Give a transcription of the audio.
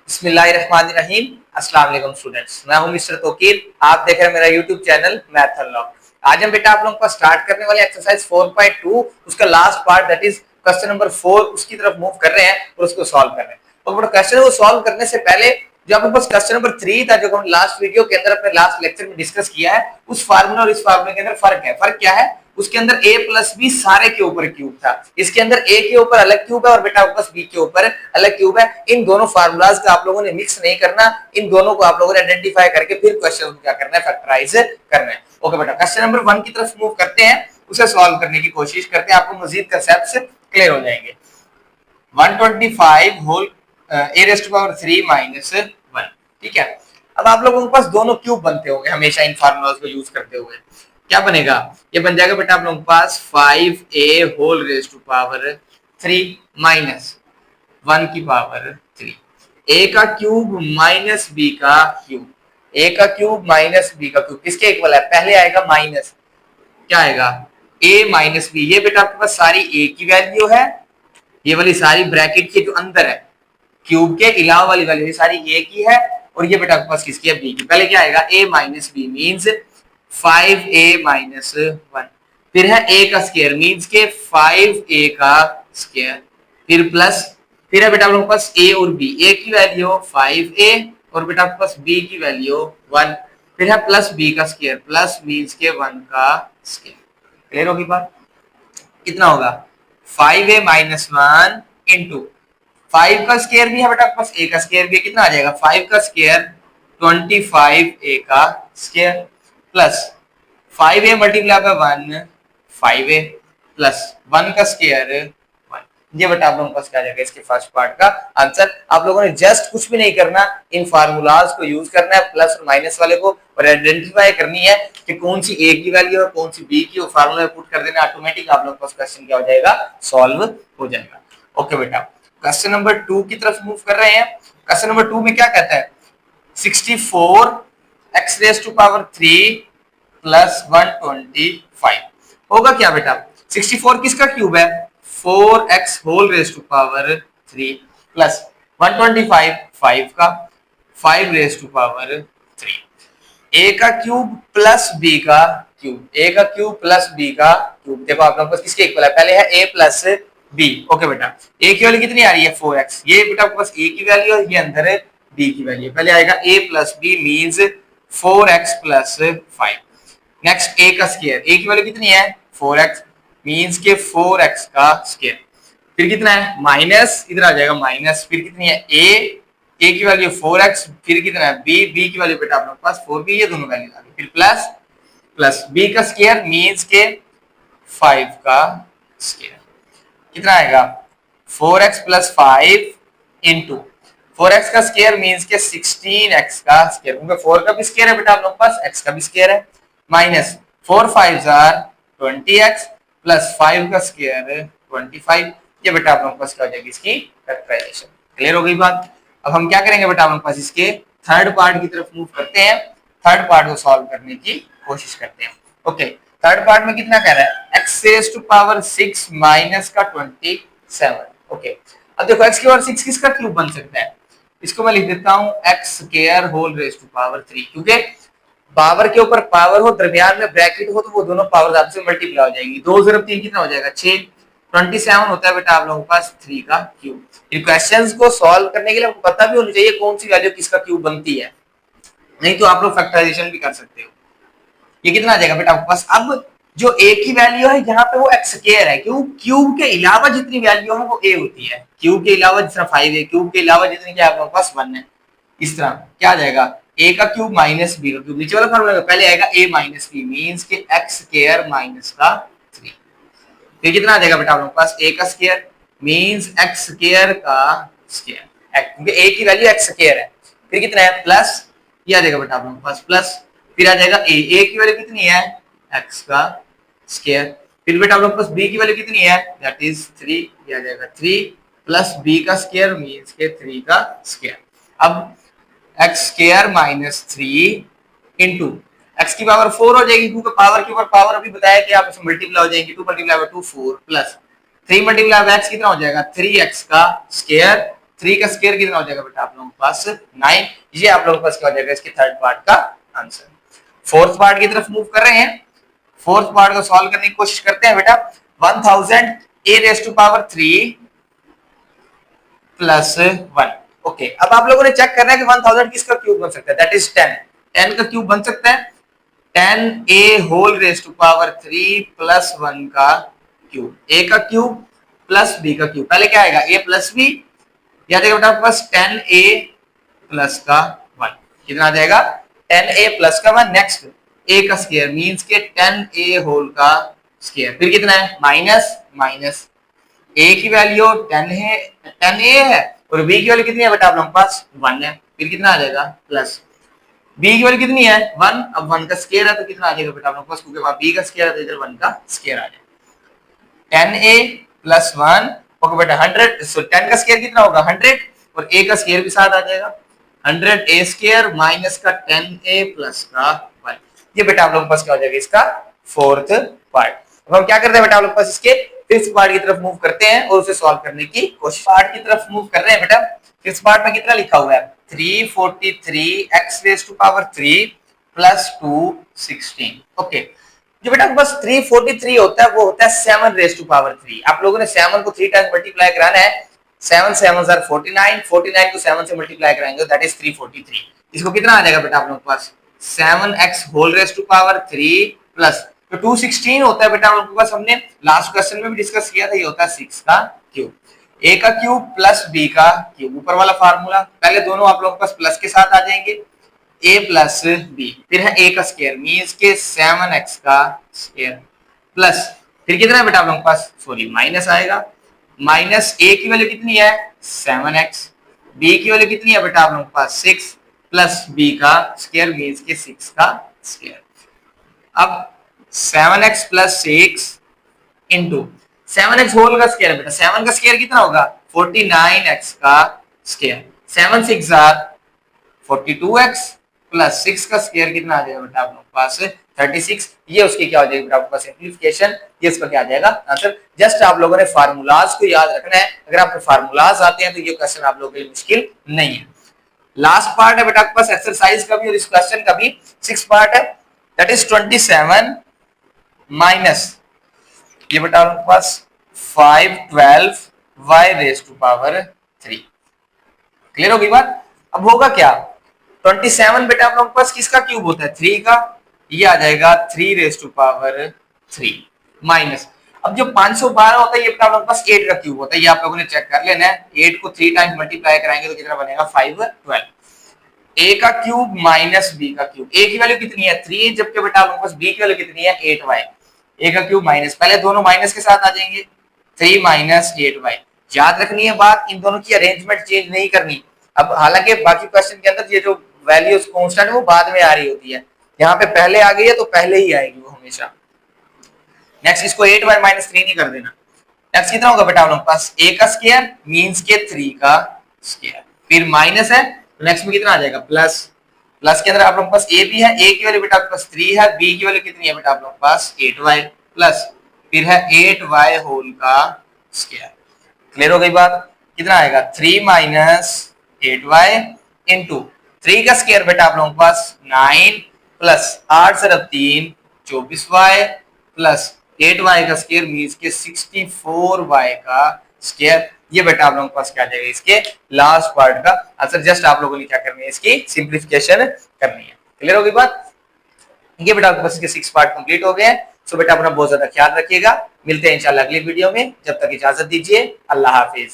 बिस्मिल्लाहिर्रहमानिर्रहीम। अस्सलाम वालेकुम स्टूडेंट्स, मैं हूं मिस्टर तौकीर। आप देख रहे हैं मेरा यूट्यूब चैनल मैथ अनलॉक। आज हम बेटा आप लोगों को स्टार्ट करने वाले एक्सरसाइज 4.2 उसका last part that is question number 4 उसकी तरफ मूव कर रहे हैं और उसको सॉल्व कर रहे हैं। और क्वेश्चन को सॉल्व करने से पहले जो आपके पास क्वेश्चन नंबर 3 था जो हम लास्ट वीडियो के अंदर अपने लास्ट लेक्चर में डिस्कस किया है, उस फार्मूला और इस फार्मूले के अंदर फर्क है। फर्क क्या है? उसके अंदर a प्लस बी सारे के ऊपर क्यूब था, इसके अंदर a के ऊपर अलग क्यूब है और बेटा बस b के ऊपर अलग क्यूब है। इन दोनों फार्मूलाज का आप लोगों ने मिक्स नहीं करना, इन दोनों को आप लोगों ने आइडेंटिफाई करके फिर क्वेश्चन को क्या करना है, फैक्टराइज करना है। ओके बेटा, क्वेश्चन नंबर 1 की तरफ मूव करते हैं, उसे सॉल्व करने की कोशिश करते हैं, आपको मजीद कांसेप्ट्स क्लियर हो जाएंगे। 125 whole a raised to power 3 minus 1, ठीक है। अब आप लोगों के पास दोनों क्यूब बनते होंगे हमेशा इन फार्मूलाज को यूज करते हुए। क्या बनेगा? ये बन जाएगा बेटा आप लोगों के पास 5a whole raise to power 3 minus 1 की पावर 3। a का क्यूब माइनस b का क्यूब, a का क्यूब माइनस b का क्यूब किसके इक्वल है? पहले आएगा माइनस, क्या आएगा? a minus b। ये बेटा आपके पास सारी a की वैल्यू है, ये वाली सारी ब्रैकेट के जो अंदर है क्यूब के अलावा वाली वैल्यू ये सारी a की है, और ये बेटा आपके पास किसकी है? b की। पहले क्या आएगा? a minus b means 5a minus 1, फिर है a का स्क्वायर मींस के 5a का स्क्वायर, फिर प्लस, फिर है बेटा आप लोगों के पास a और b, a की वैल्यू 5a और बेटा आपके पास b की वैल्यू 1, फिर है प्लस b का स्क्वायर, प्लस मींस के 1 का स्क्वायर। क्लियर होगी बात? कितना होगा? 5a माइनस 1 इंटू 5 का स्क्वायर भी है बेटा आपके पास, a का स्क्वायर भी है, कितना आ जाएगा? 5 का स्क्वायर 25a का square plus 5a multiply by 1 5a plus 1 का स्क्वायर 1। ये बेटा आप लोगों के पास क्या आ जाएगा इसके फर्स्ट पार्ट का आंसर। आप लोगों ने जस्ट कुछ भी नहीं करना, इन फार्मूलाज को यूज करना है, प्लस और माइनस वाले को, और आइडेंटिफाई करनी है कि कौन सी a की वैल्यू है कौन सी b की, वो फार्मूला में पुट कर देना, ऑटोमेटिक आप लोगों के पास क्वेश्चन क्या हो जाएगा? सॉल्व हो जाएगा। ओके बेटा, क्वेश्चन नंबर 2 की तरफ मूव कर रहे हैं। क्वेश्चन नंबर 2 में क्या कहता है? 64 x raise to power 3 plus 125 होगा क्या बेटा? 64 किसका क्यूब है? 4x whole raise to power 3 plus 125 5 का, 5 रेज टू पावर 3। a का क्यूब प्लस b का क्यूब, a का क्यूब प्लस b का क्यूब, देखो आप लोगों को किसके इक्वल है? पहले है a प्लस b। ओके बेटा, a की वैल्यू कितनी आ रही है? 4x। ये बेटा आपके पास a की वैल्यू है, ये अंदर है b की वैल्यू। पहले आएगा a plus b means 4x plus 5। Next a का स्क्वायर, a की वैल्यू कितनी है? 4x मींस के 4x का स्क्वायर, फिर कितना है? माइनस, इधर आ जाएगा माइनस, फिर कितनी है? a की वैल्यू 4x, फिर कितना है? b की वैल्यू बेटा आप लोगों के पास 4b, ये दोनों वैल्यू आ गई, फिर प्लस प्लस b का स्क्वायर मींस के 5 का स्क्वायर, कितना आएगा? 4x प्लस 5 इंटू 4x का स्क्वायर मींस के 16x का स्क्वायर, क्योंकि 4 का भी स्क्वायर है बेटा आप लोगों के पास, x का भी स्क्वायर है, माइनस 4 5 20x प्लस 5 का स्क्वायर 25। ये बेटा आप लोगों के पास क्या हो जाएगी इसकी फैक्टराइजेशन। क्लियर हो गई बात? अब हम क्या करेंगे बेटा आप लोगों के पास इसके थर्ड पार्ट की तरफ मूव करते हैं, थर्ड पार्ट को सॉल्व करने की कोशिश करते हैं। ओके, थर्ड पार्ट में कितना कह रहा है? x raise to power 6 minus का 27। ओके, अब देखो x की पावर 6 किसका क्यूब बन सकता है? इसको मैं लिख देता हूं x square whole raise to power 3, क्योंकि पावर के ऊपर पावर हो, दरमियान में ब्रैकेट हो, तो वो दोनों पावर आपस में मल्टीप्लाई हो जाएंगी। 2 × 3 कितना हो जाएगा? 6। 27 होता है बेटा आप लोगों के पास 3 का क्यूब। इन क्वेश्चंस को सॉल्व करने के लिए आपको पता भी होना चाहिए कौन सी वैल्यू किसका क्यूब बनती है, नहीं तो आप लोग फैक्टराइजेशन भी कर सकते हो। ये कितना आ जाएगा बेटा आपके पास? अब जो a की वैल्यू है यहाँ पे वो x स्क्वायर है, क्यों? क्यूब के अलावा जितनी वैल्यू है वो a होती है, क्यूब के अलावा जितना 5 है, क्यूब के अलावा जितनी क्या आपके पास 1 है। इस तरह क्या आ जाएगा? a का क्यूब माइनस b का क्यूब, नीचे वाला फॉर्मूला पहले आएगा a माइनस b मींस के x स्क्वायर माइनस का 3। फिर कितना आ जाएगा बेटा आप लोगों के पास? a का स्क्वायर मींस x स्क्वायर का स्क्वायर, क्योंकि a की वैल्यू x स्क्वायर है, फिर कितना है? प्लस, ये आ जाएगा बेटा आप लोगों के पास प्लस, फिर आ जाएगा a की वैल्यू कितनी है? x का स्क्वायर, फिर बेटा आप लोगों के पास b की वैल्यू कितनी है? दैट इज 3, ये आ जाएगा 3 प्लस b का स्क्वायर मींस के 3 का स्क्वायर। अब x square minus 3 into x की पावर 4 हो जाएगी, क्योंकि पावर के ऊपर पावर अभी बताया कि आप इसमें मल्टीप्लाई हो जाएंगी, 2 multiply by 2 4 plus 3 multiply by x कितना हो जाएगा? 3x का स्क्वायर 3 का स्क्वायर कितना हो जाएगा बेटा आप लोगों के पास 9। ये आप लोगों के पास क्या हो जाएगा इसके थर्ड पार्ट का आंसर। फोर्थ पार्ट की तरफ मूव कर रहे हैं। फोर्थ पार्ट को सॉल्व करने की कोशिश करते हैं बेटा। 1000 a raise to power 3 plus 1। Okay, अब आप लोगों ने चेक करना है कि 1000 किसका क्यूब बन सकता है, दैट इज 10। 10 का क्यूब बन सकता है 10a whole raise to power 3 plus 1 का क्यूब। a का क्यूब प्लस b का क्यूब। पहले क्या आएगा a प्लस b, या देखो बेटा आपके पास 10a प्लस का 1 कितना आ जाएगा 10a प्लस का 1। नेक्स्ट a का स्क्वायर मींस के 10a होल का स्क्वायर, फिर कितना है माइनस माइनस। a की वैल्यू 10a है और b की वैल्यू कितनी है बेटा आप लोगों के पास 1 है, फिर कितना आ जाएगा प्लस। b की वैल्यू कितनी है 1, अब 1 का स्क्वायर है तो कितना आ जाएगा बेटा आप लोगों के पास, क्योंकि वहां b का स्क्वायर है तो इधर 1 का स्क्वायर आ जाएगा 10a प्लस 1। ओके बेटा 100, सो 10 का स्क्वायर कितना होगा 100 और a का स्क्वायर भी साथ आ जाएगा 100a स्क्वायर माइनस का 10a प्लस का 1। ये बेटा आप लोगों के पास क्या हो जाएगा इसका फोर्थ पार्ट। अब हम क्या करते हैं बेटा आप लोगों के पास इसके फिफ्थ पार्ट की तरफ मूव करते हैं और उसे सॉल्व करने की कोशिश। पार्ट की तरफ मूव कर रहे हैं बेटा। फिफ्थ पार्ट में कितना लिखा हुआ है 343 x raise to power 3 plus 2 16। Okay, जो बेटा आपके पास 343 होता है वो होता है 7 रेज़ टू पावर 3। आप लोगों ने 7 को 3 टाइम्स मल्टीप्लाई कराना है। 7 7 आर 49, 49 को 7 से मल्टीप्लाई कराएंगे दैट इज 343। इसको कितना आ जाएगा बेटा आप लोगों के पास 7x whole raise to power 3 plus तो 216 होता है बेटा आप लोगों के पास। हमने लास्ट क्वेश्चन में भी डिस्कस किया था, ये होता है 6 का क्यूब। a का क्यूब प्लस b का क्यूब, ऊपर वाला फार्मूला पहले दोनों आप लोगों के पास प्लस के साथ आ जाएंगे a प्लस b, फिर है a का स्क्वायर मींस के 7x का स्क्वायर प्लस फिर कितना है बेटा आप लोगों के पास सॉरी माइनस आएगा। माइनस a की वैल्यू कितनी है 7x, b की वैल्यू कितनी है बेटा आप लोगों के पास 6 प्लस b का स्क्वायर मींस के 6 का स्क्वायर। अब 7x plus 6 into 7x whole का स्क्वायर बेटा 7 का स्क्वायर कितना होगा 49x का स्क्वायर। 7 6 आर 42x प्लस 6 का स्क्वायर कितना आ जाएगा बेटा आप लोगों के पास 36। ये उसकी क्या हो जाएगी बेटा आपके पास सिंपलीफिकेशन, ये इसका क्या आ जाएगा आंसर। जस्ट आप लोगों ने फार्मूलाज को याद रखना है। अगर आपको फार्मूलाज आते हैं तो ये क्वेश्चन आप लोगों के लिए मुश्किल नहीं है। लास्ट पार्ट है बेटा आपके पास एक्सरसाइज का भी और इस क्वेश्चन का भी 6 पार्ट है, दैट इज 27 माइनस ये बेटा आपके पास 512 y raise to power 3। Clear होगी बात। अब होगा क्या 27 बेटा आप लोगों के पास किसका क्यूब होता है 3 का, ये आ जाएगा 3 रेज़ टू पावर 3 माइनस अब जो 512 होता है ये बेटा आप लोगों के पास 8 का क्यूब होता है। ये आप लोगों ने चेक कर लेना है। 8 को 3 टाइम्स मल्टीप्लाई कराएंगे तो कितना बनेगा 512। a का क्यूब माइनस b का क्यूब, a की वैल्यू कितनी है 3 जबकि बेटा आप लोगों के पास b की वैल्यू कितनी है 8y। a का क्यूब माइनस पहले दोनों माइनस के साथ आ जाएंगे 3 माइनस 8y। याद रखनी है बात, इन दोनों की अरेंजमेंट चेंज नहीं करनी। अब हालांकि बाकी क्वेश्चन के अंदर ये जो वैल्यूज कांस्टेंट है वो बाद में आ रही होती है, यहाँ पे पहले आ गई है तो पहले ही आएगी वो हमेशा। नेक्स्ट इसको 8y माइनस 3 नहीं कर देना। नेक्स्ट कितना होगा बेटा आप लोगों के पास a का स्क्वायर मींस के 3 का स्क्वायर, फिर माइनस है तो नेक्स्ट में कितना आ जाएगा प्लस। प्लस के अंदर आप लोगों के पास a भी है, a की वैल्यू बेटा आपके पास 3 है, b की वैल्यू कितनी है बेटा आप लोगों के पास 8y प्लस फिर है 8y होल का स्क्वायर। क्लियर हो गई बात। कितना आएगा 3 माइनस 8y इंटू 3 का स्क्वायर बेटा आप लोगों के पास 9 प्लस 8 से 3 24y प्लस 8y का स्क्वायर मींस के 64y का स्क्वायर। ये बेटा आप लोगों के पास क्या आ जाएगा इसके लास्ट पार्ट का आंसर। जस्ट आप लोगों ने क्या करनी है इसकी सिंप्लीफिकेशन करनी है। क्लियर होगी बात। ये बेटा आपके पास इसके 6 पार्ट कंप्लीट हो गए हैं। सो बेटा अपना बहुत ज्यादा ख्याल रखिएगा। मिलते हैं इंशाल्लाह अगली वीडियो में, जब तक इजाजत दीजिए, अल्लाह हाफिज।